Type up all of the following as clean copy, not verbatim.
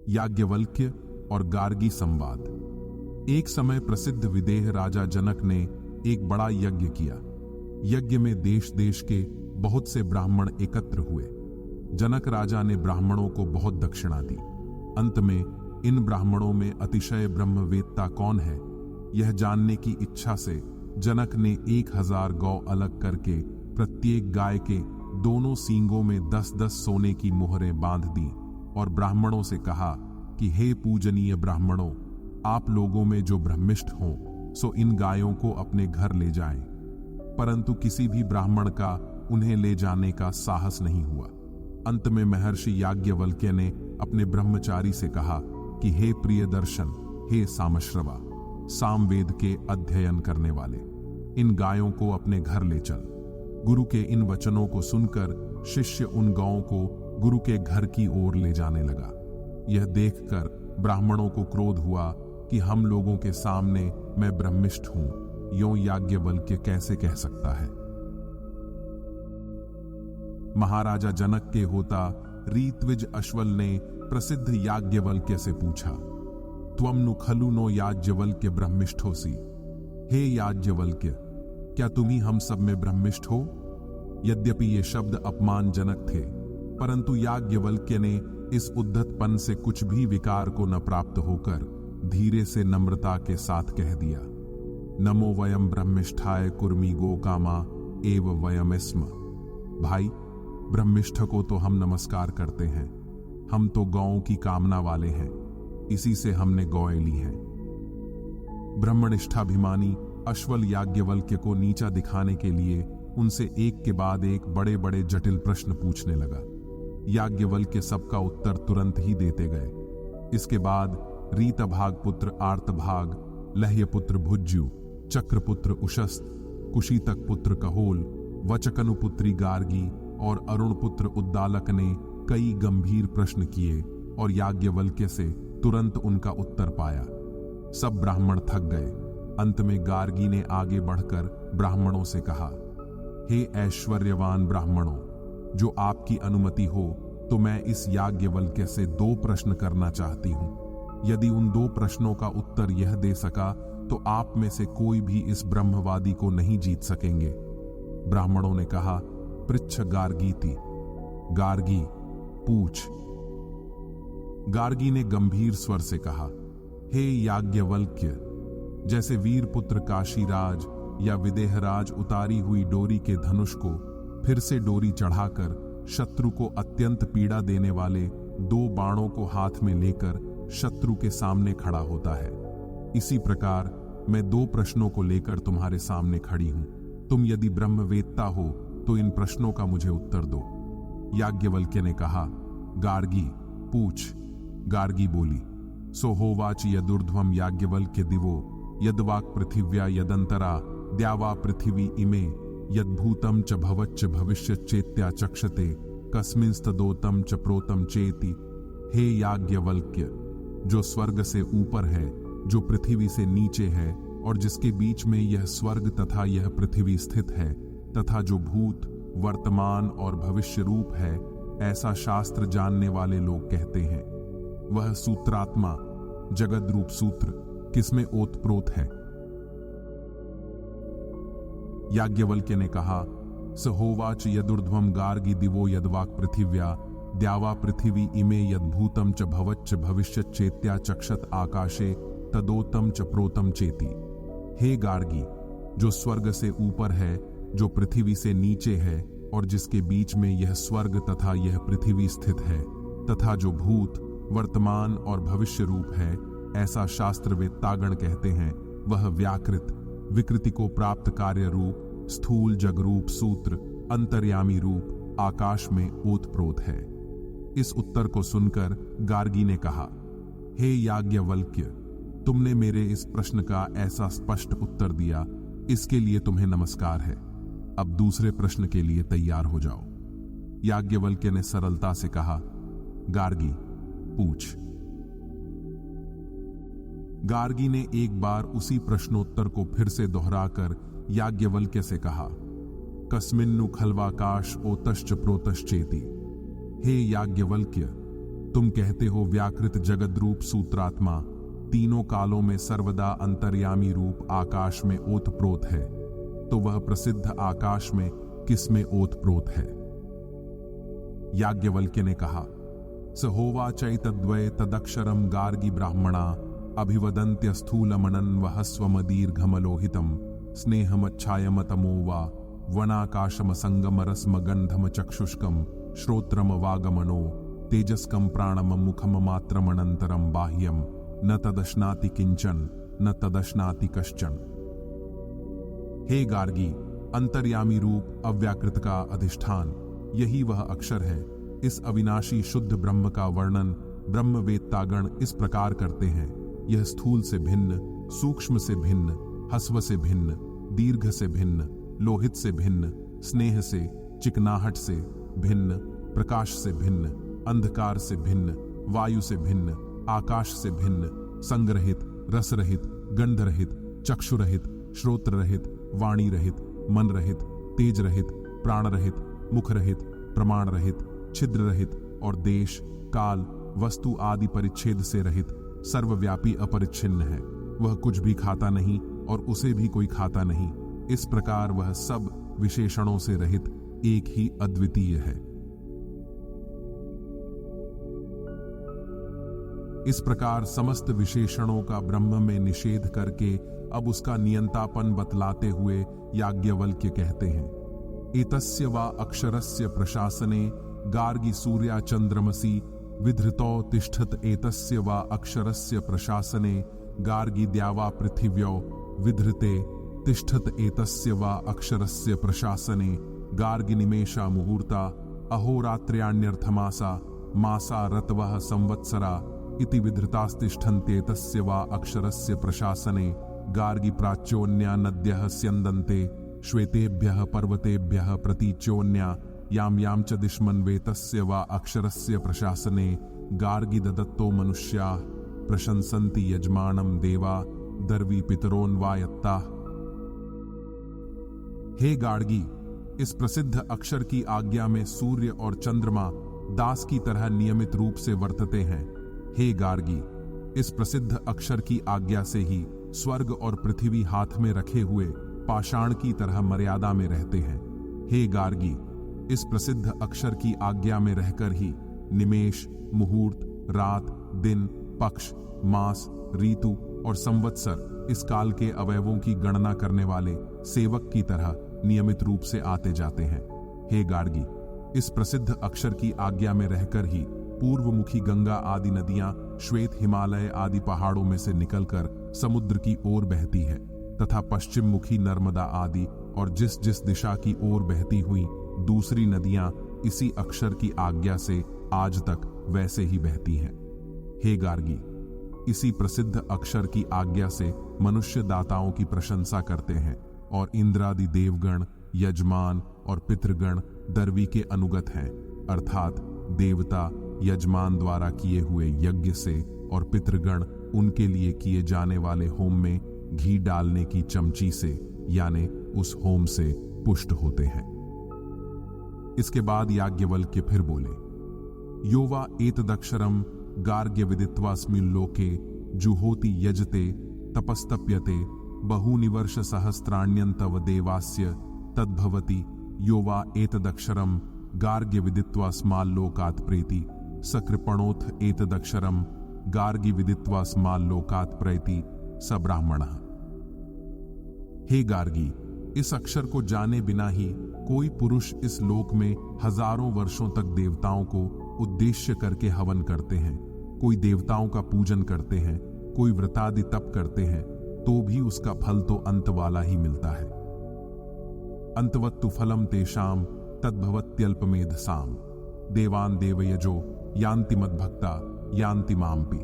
याज्ञवल्क्य और गार्गी संवाद। एक समय प्रसिद्ध विदेह राजा जनक ने एक बड़ा यज्ञ किया। यज्ञ में देश देश के बहुत से ब्राह्मण एकत्र हुए। जनक राजा ने ब्राह्मणों को बहुत दक्षिणा दी। अंत में इन ब्राह्मणों में अतिशय ब्रह्मवेत्ता कौन है, यह जानने की इच्छा से जनक ने 1000 गौ अलग करके प्रत्येक गाय के दोनों सींगों में 10-10 सोने की मोहरें बांध दी और ब्राह्मणों से कहा कि हे पूजनीय ब्राह्मणों, आप लोगों में जो ब्रह्मिष्ठ हों सो इन गायों को अपने घर ले जाएं। परंतु किसी भी ब्राह्मण का उन्हें ले जाने का साहस नहीं हुआ। अंत में महर्षि याज्ञवल्क्य ने अपने ब्रह्मचारी से कहा कि हे प्रिय दर्शन, हे सामश्रवा, सामवेद के अध्ययन करने वाले, इन गायों को अपने घर ले चल। गुरु के इन वचनों को सुनकर शिष्य उन गायों को गुरु के घर की ओर ले जाने लगा। यह देखकर ब्राह्मणों को क्रोध हुआ कि हम लोगों के सामने मैं ब्रह्मिष्ठ हूं, यों याज्ञवल्क्य कैसे कह सकता है। महाराजा जनक के होता रीतविज अश्वल ने प्रसिद्ध याज्ञवल्क्य से पूछा, त्वम नु खलु नो याज्ञवल्क्य ब्रह्मिष्ठोसी। हे याज्ञवल्क्य, क्या तुम ही हम सब में ब्रह्मिष्ठ हो? यद्यपि ये शब्द अपमानजनक थे, परंतु याज्ञवल्क्य ने इस उद्धतपन से कुछ भी विकार को न प्राप्त होकर धीरे से नम्रता के साथ कह दिया, नमो वयम ब्रह्मिष्ठाय कुर्मी गोकामा एव वयमिस्म। भाई, ब्रह्मिष्ठ को तो हम नमस्कार करते हैं, हम तो गौओं की कामना वाले हैं, इसी से हमने गौएं ली हैं। ब्रह्मनिष्ठाभिमानी अश्वल याज्ञवल्क्य को नीचा दिखाने के लिए उनसे एक के बाद एक बड़े बड़े जटिल प्रश्न पूछने लगा। याज्ञवल्क्य सबका उत्तर तुरंत ही देते गए। इसके बाद रीतभाग पुत्र आर्तभाग, लह्यपुत्र भुज्यु, चक्रपुत्र उशस्त, कुशीतक पुत्र कहोल, वचकनुपुत्री गार्गी और अरुणपुत्र उद्दालक ने कई गंभीर प्रश्न किए और याज्ञवल्क्य से तुरंत उनका उत्तर पाया। सब ब्राह्मण थक गए। अंत में गार्गी ने आगे बढ़कर ब्राह्मणों से कहा, हे ऐश्वर्यवान ब्राह्मणों, जो आपकी अनुमति हो तो मैं इस याज्ञवल्क्य से 2 प्रश्न करना चाहती हूं। यदि उन 2 प्रश्नों का उत्तर यह दे सका तो आप में से कोई भी इस ब्रह्मवादी को नहीं जीत सकेंगे। ब्राह्मणों ने कहा, पृच्छ गार्गीति। गार्गी, पूछ। गार्गी ने गंभीर स्वर से कहा, हे याज्ञवल्क्य, जैसे वीरपुत्र काशीराज या विदेहराज उतारी हुई डोरी के धनुष को फिर से डोरी चढ़ाकर शत्रु को अत्यंत पीड़ा देने वाले 2 बाणों को हाथ में लेकर शत्रु के सामने खड़ा होता है, इसी प्रकार मैं 2 प्रश्नों को लेकर तुम्हारे सामने खड़ी हूं। तुम यदि ब्रह्मवेत्ता हो तो इन प्रश्नों का मुझे उत्तर दो। याज्ञवल्क्य ने कहा, गार्गी, पूछ। गार्गी बोली, सो होवाच यदुर्ध्वम याज्ञवल्क्य दिवो यद्वाक पृथिव्या यदंतरा द्यावा पृथिवी इमे यद्भूतम च भवच्च भविष्यत् चेत्या चक्षते कस्मिंस्तदोतम च प्रोतम चेति। हे याज्ञवल्क्य, जो स्वर्ग से ऊपर है, जो पृथ्वी से नीचे है और जिसके बीच में यह स्वर्ग तथा यह पृथ्वी स्थित है, तथा जो भूत, वर्तमान और भविष्य रूप है, ऐसा शास्त्र जानने वाले लोग कहते हैं। वह सूत्रात्मा, जगद रूप सूत्र, किसमें ओतप्रोत है? याज्ञवल्क्य ने कहा, स होवाच यदुर्ध्वम गार्गी दिवो यद्वाक पृथिव्या द्यावा पृथिवी इमे यद्भूतम च भवच्च भविष्यत् चेत्या चक्षत आकाशे तदोतम च प्रोतम चेति। हे गार्गी, जो स्वर्ग से ऊपर है, जो पृथ्वी से नीचे है और जिसके बीच में यह स्वर्ग तथा यह पृथ्वी स्थित है, तथा जो भूत, वर्तमान और भविष्य रूप है, ऐसा शास्त्रवेत्तागण कहते हैं, वह व्याकृत, विकृति को प्राप्त कार्य रूप, स्थूल जगरूप सूत्र, अंतर्यामी रूप, आकाश में ओतप्रोत है। इस उत्तर को सुनकर गार्गी ने कहा, हे याज्ञवल्क्य, तुमने मेरे इस प्रश्न का ऐसा स्पष्ट उत्तर दिया, इसके लिए तुम्हें नमस्कार है। अब दूसरे प्रश्न के लिए तैयार हो जाओ। याज्ञवल्क्य ने सरलता से कहा, गार्गी, पूछ। गार्गी ने एक बार उसी प्रश्नोत्तर को फिर से दोहराकर याज्ञवल्क्य से कहा, कस्मिन्नु खल्वाकाश ओतश्च प्रोतश्चेति। हे याज्ञवल्क्य, तुम कहते हो व्याकृत जगद रूप सूत्रात्मा तीनों कालों में सर्वदा अंतर्यामी रूप आकाश में ओतप्रोत है, तो वह प्रसिद्ध आकाश में किस में ओतप्रोत है? याज्ञवल्क्य ने कहा, स होवाचैतद्वै तदक्षरम गार्गी ब्राह्मणा अभिवदन्त्य स्थूलमनन वहस्वमदीर्घमलोहितम स्नेहमच्छायमतमो वा वनाकाशम संगम रस्म गंधम चक्षुष्कम श्रोत्रम वागमनो तेजस्कम प्राणम मुखम मात्रमनंतरम बाह्यम न तदश्नाति किंचन न तदश्नाति कश्चन। हे गार्गी, अंतर्यामी रूप अव्याकृत का अधिष्ठान यही वह अक्षर है। इस अविनाशी शुद्ध ब्रह्म का वर्णन ब्रह्मवेत्तागण इस प्रकार करते हैं। यह स्थूल से भिन्न, सूक्ष्म से भिन्न, हस्व से भिन्न, दीर्घ से भिन्न, लोहित से भिन्न, स्नेह से, चिकनाहट से भिन्न, प्रकाश से भिन्न, अंधकार से भिन्न, वायु से भिन्न, आकाश से भिन्न, संगरहित, रसरहित, गंधरहित, चक्षुरहित, श्रोत्ररहित, वाणी रहित, मन रहित, तेज रहित, प्राण रहित, मुख रहित, प्रमाण रहित, छिद्र रहित और देश, काल, वस्तु आदि परिच्छेद से रहित, सर्वव्यापी अपरिच्छिन्न है। वह कुछ भी खाता नहीं और उसे भी कोई खाता नहीं। इस प्रकार वह सब विशेषणों से रहित एक ही अद्वितीय है। इस प्रकार समस्त विशेषणों का ब्रह्म में निषेध करके अब उसका नियंतापन बतलाते हुए याज्ञवल्क्य कहते हैं, एतस्य वा अक्षरस्य प्रशासने गार्गी सूर्या चंद्रमसि विधृतो तिष्ठत एतस्य वा अक्षरस्य प्रशासने गार्गी द्यावा पृथिव्यो विधृते तिष्ठत एतस्य वा अक्षरस्य प्रशासने गार्गी निमेषा मुहूर्ता अहोरात्र्याण्यर्थमासा मासा रतवः संवत्सरा इति विधृतास्तिष्ठन्त्येतस्य वा अक्षरस्य प्रशासने गार्गी प्राच्योन्या नद्यः स्यन्दन्ते श्वेतेभ्यः पर्वतेभ्यः प्रतीच्योन्या यां यां च दिश्मन्वेतस्य वा अक्षरस्य प्रशासने गार्गी ददत्तो मनुष्याः प्रशंसन्ति यजमानं देवा दर्वी पितरोन्वायत्ता। हे गार्गी, इस प्रसिद्ध अक्षर की आज्ञा में सूर्य और चंद्रमा दास की तरह नियमित रूप से वर्तते हैं। हे गार्गी, इस प्रसिद्ध अक्षर की आज्ञा से ही स्वर्ग और पृथ्वी हाथ में रखे हुए पाषाण की तरह मर्यादा में रहते हैं। हे गार्गी, इस प्रसिद्ध अक्षर की आज्ञा में रहकर ही निमेष, मुहूर्त, रात, दिन, पक्ष, मास, ऋतु और संवत्सर इस काल के अवयवों की गणना करने वाले सेवक की तरह नियमित रूप से आते जाते हैं। हे गार्गी, इस प्रसिद्ध अक्षर की आज्ञा में रहकर ही पूर्वमुखी गंगा आदि नदियां श्वेत हिमालय आदि पहाड़ों में से निकलकर समुद्र की ओर बहती है तथा पश्चिम मुखी नर्मदा आदि और जिस जिस दिशा की ओर बहती हुई दूसरी नदियां इसी अक्षर की आज्ञा से आज तक वैसे ही बहती हैं। हे गार्गी, इसी प्रसिद्ध अक्षर की आज्ञा से मनुष्य दाताओं की प्रशंसा करते हैं और इंद्रादि देवगण, यजमान और पितृगण दर्वी के अनुगत हैं, अर्थात देवता यजमान द्वारा किए हुए यज्ञ से और पितृगण उनके लिए किए जाने वाले होम में घी डालने की चमची से यानी उस होम से पुष्ट होते हैं। इसके बाद याज्ञवल्क्य फिर बोले, योवा एतदक्षरम गार्ग्य विदित्वास्मिन् लोके जुहोति यजते तपस्तप्यते बहूनि वर्ष सहस्राण्यन्तव देवास्य तद्भवति योवा एतदक्षरम गार्ग्य विदित्वास्माल्लोकात् प्रेति सकृपणोथ एतदक्षरम गार्गी विदित्वास्माल्लोकात् प्रेति स ब्राह्मणः। हे गार्गी, इस अक्षर को जाने बिना ही कोई पुरुष इस लोक में हजारों वर्षों तक देवताओं को उद्देश्य करके हवन करते हैं, कोई देवताओं का पूजन करते हैं, कोई व्रतादि तप करते हैं, तो भी उसका फल तो अंत वाला ही मिलता है। अंतवत्तु फलम तेषाम तद्भवत्यल्पमेधसाम देवान देवयजो यान्ति मद्भक्ता यान्ति मामपि।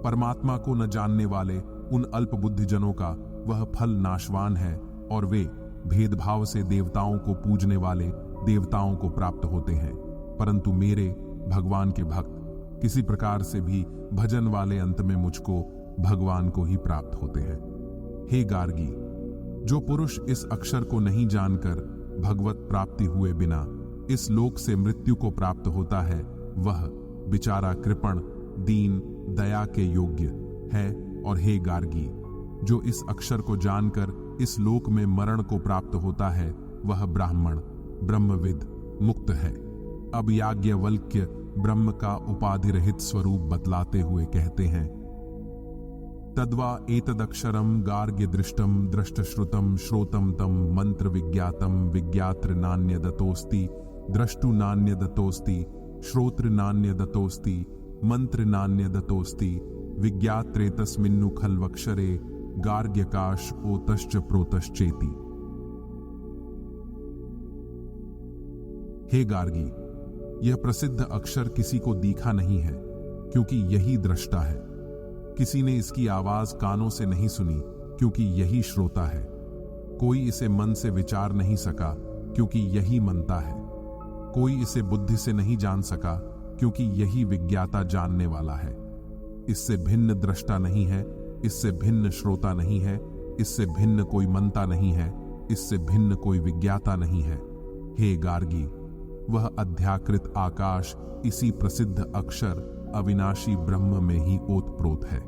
परमात्मा को न जानने वाले उन अल्प बुद्धिजनों का वह फल नाशवान है और वे भेदभाव से देवताओं को पूजने वाले देवताओं को प्राप्त होते हैं, परंतु मेरे भगवान के भक्त किसी प्रकार से भी भजन वाले अंत में मुझको भगवान को ही प्राप्त होते हैं। हे गार्गी, जो पुरुष इस अक्षर को नहीं जानकर भगवत प्राप्ति हुए बिना इस लोक से मृत्यु को प्राप्त होता है, वह बेचारा कृपण, दीन, दया के योग्य है। और हे गार्गी, जो इस अक्षर को जानकर इस लोक में मरण को प्राप्त होता है, वह ब्राह्मण, ब्रह्मविद, मुक्त है। अब याज्ञवल्क्य ब्रह्म का उपाधि रहित स्वरूप बतलाते हुए कहते हैं, तद्वा एतदक्षरम गार्ग्य दृष्टम दृष्टश्रुतम श्रोतम तम मंत्र विज्ञातम विज्ञात्र नान्य दतोस्ति द्रष्टु नान्य दतोस्ति श्रोत्र नान्य दतोस्ति मंत्र नान्य दतोस्ति विज्ञात्रे तस्मिन्नु खल्वक्षरे गार्ग्यकाश ओतश्च प्रोतश्चेति। हे गार्गी, यह प्रसिद्ध अक्षर किसी को दिखा नहीं है, क्योंकि यही दृष्टा है। किसी ने इसकी आवाज कानों से नहीं सुनी, क्योंकि यही श्रोता है। कोई इसे मन से विचार नहीं सका, क्योंकि यही मनता है। कोई इसे बुद्धि से नहीं जान सका, क्योंकि यही विज्ञाता जानने वाला है। इससे भिन्न दृष्टा नहीं है, इससे भिन्न श्रोता नहीं है, इससे भिन्न कोई मनता नहीं है, इससे भिन्न कोई विज्ञाता नहीं है। हे गार्गी, वह अध्याकृत आकाश इसी प्रसिद्ध अक्षर अविनाशी ब्रह्म में ही ओतप्रोत है।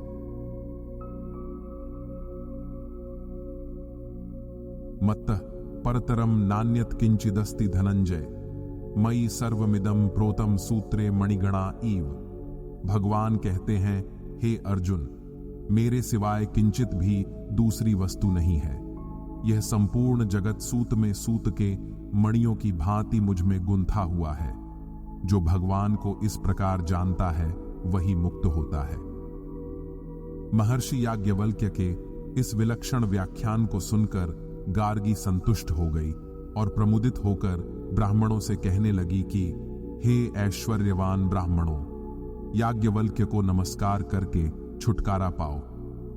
मत्तः परतरम नान्यत किंचिदस्ति धनंजय, मयि सर्वमिदं प्रोतम सूत्रे मणिगणा इव। भगवान कहते हैं, हे अर्जुन, मेरे सिवाय किंचित भी दूसरी वस्तु नहीं है। यह संपूर्ण जगत सूत में सूत के मणियों की भांति मुझ में गुंथा हुआ है। जो भगवान को इस प्रकार जानता है, वही मुक्त होता है। महर्षि याज्ञवल्क्य के इस विलक्षण व्याख्यान को सुनकर गार्गी संतुष्ट हो गई और प्रमुदित होकर ब्राह्मणों से कहने लगी कि हे ऐश्वर्यवान ब्राह्मणों, याज्ञवल्क्य को नमस्कार करके छुटकारा पाओ।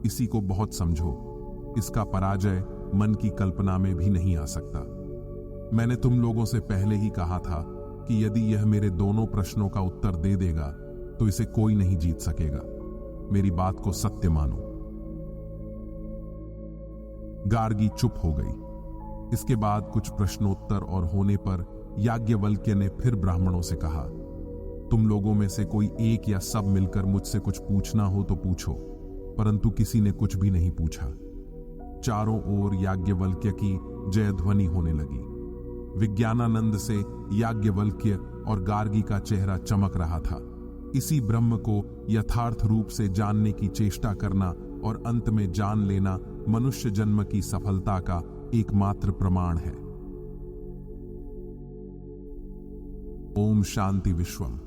इसी को बहुत समझो, इसका पराजय मन की कल्पना में भी नहीं आ सकता। मैंने तुम लोगों से पहले ही कहा था कि यदि यह मेरे दोनों प्रश्नों का उत्तर दे देगा तो इसे कोई नहीं जीत सकेगा। मेरी बात को सत्य मानो। गार्गी चुप हो गई। इसके बाद कुछ प्रश्नोत्तर और होने पर याज्ञवल्क्य ने फिर ब्राह्मणों से कहा, तुम लोगों में से कोई एक या सब मिलकर मुझसे कुछ पूछना हो तो पूछो। परंतु किसी ने कुछ भी नहीं पूछा। चारों ओर याज्ञवल्क्य की जयध्वनि होने लगी। विज्ञानानंद से याज्ञवल्क्य और गार्गी का चेहरा चमक रहा था। इसी ब्रह्म को यथार्थ रूप से जानने की चेष्टा करना और अंत में जान लेना मनुष्य जन्म की सफलता का एकमात्र प्रमाण है। ओम शांति विश्वम।